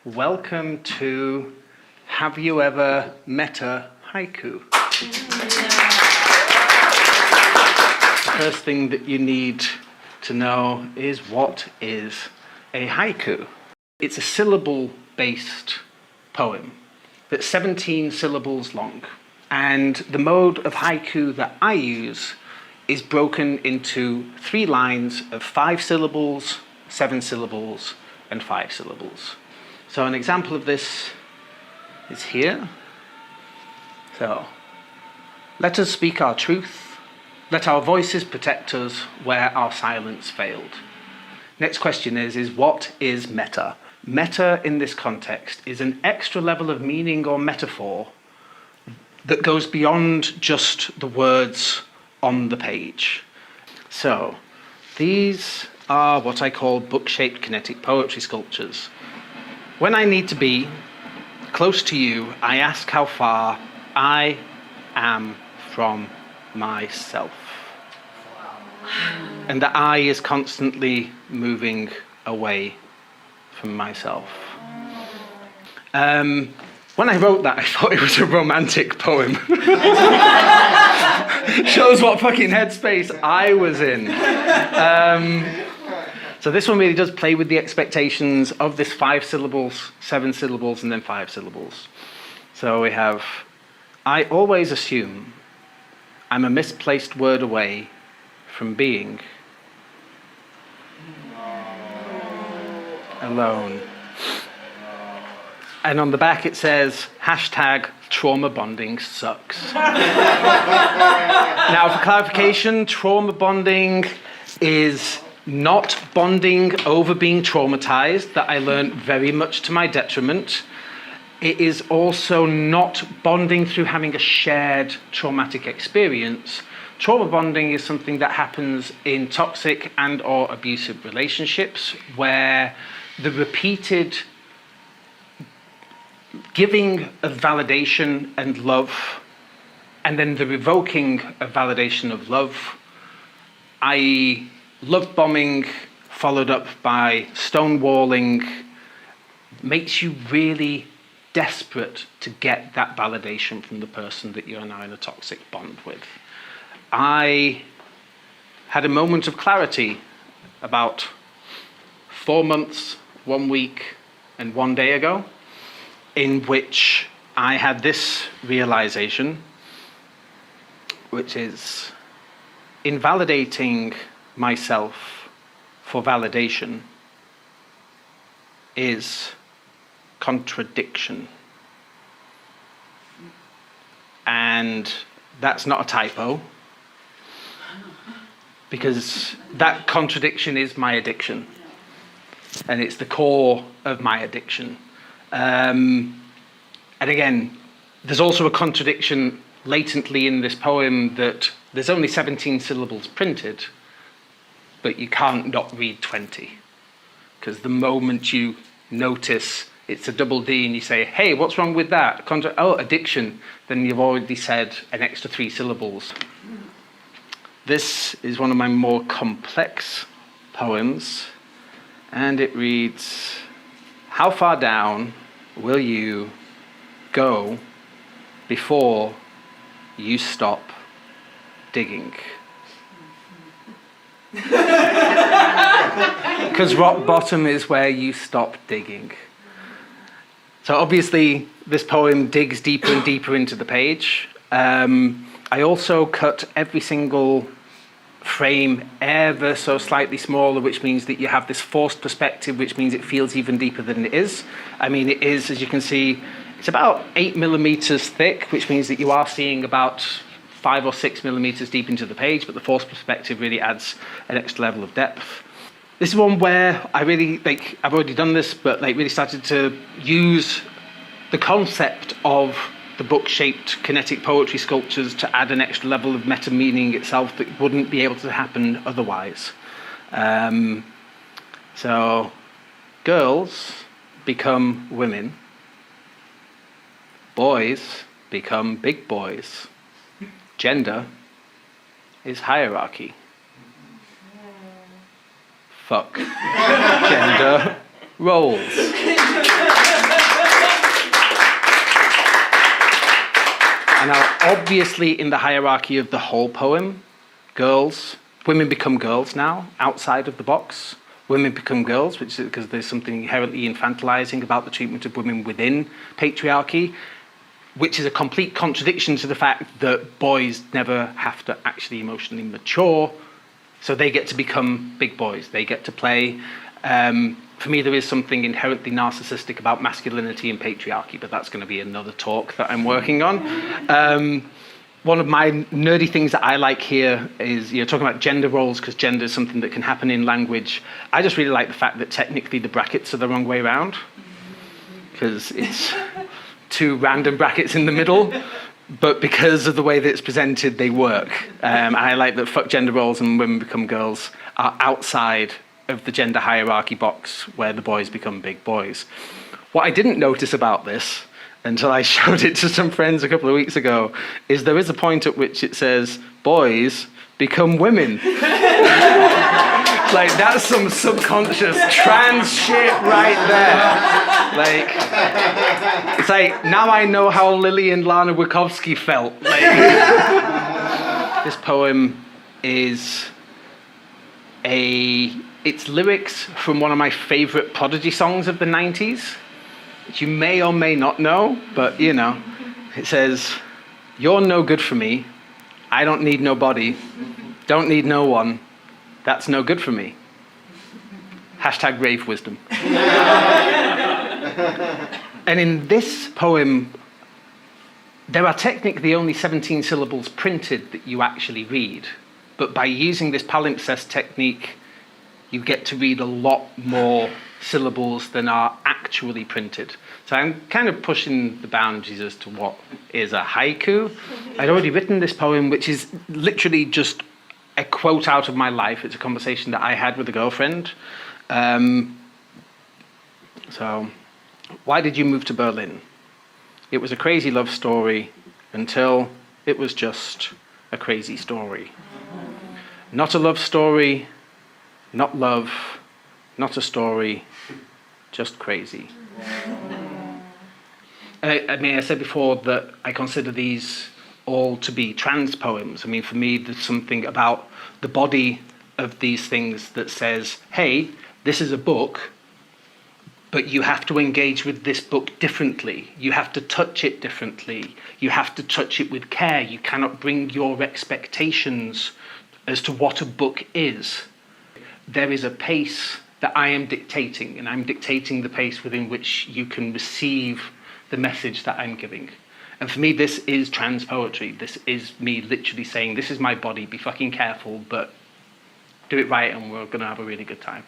Welcome to Have You Ever Met a Haiku? The first thing that you need to know is what is a haiku. It's a syllable-based poem that's 17 syllables long. And the mode of haiku that I use is broken into 3 lines of 5 syllables, 7 syllables, and 5 syllables. So an example of this is here. So, let us speak our truth. Let our voices protect us where our silence failed. Next question is what is meta? Meta in this context is an extra level of meaning or metaphor that goes beyond just the words on the page. So, these are what I call book-shaped kinetic poetry sculptures. When I need to be close to you, I ask how far I am from myself. And the I is constantly moving away from myself. When I wrote that, I thought it was a romantic poem. Shows what fucking headspace I was in. So this one really does play with the expectations of this 5 syllables, 7 syllables, and then 5 syllables. So we have, I always assume I'm a misplaced word away from being alone. And on the back it says, #trauma bonding sucks. Now for clarification, trauma bonding is not bonding over being traumatized, that I learned very much to my detriment. It is also not bonding through having a shared traumatic experience. Trauma bonding is something that happens in toxic and or abusive relationships where the repeated giving of validation and love and then the revoking of validation of love, i.e. love bombing followed up by stonewalling, makes you really desperate to get that validation from the person that you're now in a toxic bond with. I had a moment of clarity about 4 months, 1 week, and 1 day ago, in which I had this realization, which is invalidating myself for validation is contradiction. And that's not a typo, because that contradiction is my addiction. And it's the core of my addiction. And again, there's also a contradiction latently in this poem that there's only 17 syllables printed, but you can't not read 20. Because the moment you notice it's a double D and you say, hey, what's wrong with that? Addiction, then you've already said an extra 3 syllables. This is one of my more complex poems, and it reads, how far down will you go before you stop digging? Because rock bottom is where you stop digging. So obviously this poem digs deeper and deeper into the page. I also cut every single frame ever so slightly smaller, which means that you have this forced perspective, which means it feels even deeper than it is. I mean, it is, as you can see, it's about 8 millimeters thick, which means that you are seeing about 5 or 6 millimeters deep into the page, but the forced perspective really adds an extra level of depth. This is one where I really, I've already done this, but really started to use the concept of the book-shaped kinetic poetry sculptures to add an extra level of meta-meaning itself that wouldn't be able to happen otherwise. So, girls become women. Boys become big boys. Gender is hierarchy. Fuck gender roles. Now, obviously, in the hierarchy of the whole poem, women become girls now, outside of the box. Women become girls, which is because there's something inherently infantilizing about the treatment of women within patriarchy, which is a complete contradiction to the fact that boys never have to actually emotionally mature, so they get to become big boys. They get to play. For me, there is something inherently narcissistic about masculinity and patriarchy, but that's going to be another talk that I'm working on. One of my nerdy things that I like here is, talking about gender roles, because gender is something that can happen in language. I just really like the fact that technically the brackets are the wrong way around, because it's two random brackets in the middle, but because of the way that it's presented, they work. I like that fuck gender roles and women become girls are outside of the gender hierarchy box where the boys become big boys. What I didn't notice about this until I showed it to some friends a couple of weeks ago is there is a point at which it says boys become women. Like, that's some subconscious trans shit right there. Like, it's like, now I know how Lily and Lana Wachowski felt. Like, this poem is it's lyrics from one of my favorite Prodigy songs of the 90s, which you may or may not know, but it says, "You're no good for me. I don't need nobody. Don't need no one. That's no good for me." Hashtag rave wisdom. And in this poem, there are technically only 17 syllables printed that you actually read. But by using this palimpsest technique, you get to read a lot more syllables than are actually printed. So I'm kind of pushing the boundaries as to what is a haiku. I'd already written this poem, which is literally just a quote out of my life. It's a conversation that I had with a girlfriend. So, why did you move to Berlin? It was a crazy love story until it was just a crazy story. Not a love story, not love, not a story, just crazy. I said before that I consider these all to be trans poems. For me, there's something about the body of these things that says, hey, this is a book, but you have to engage with this book differently. You have to touch it differently. You have to touch it with care. You cannot bring your expectations as to what a book is. There is a pace that I am dictating, and I'm dictating the pace within which you can receive the message that I'm giving. And for me, this is trans poetry. This is me literally saying, this is my body, be fucking careful, but do it right and we're going to have a really good time.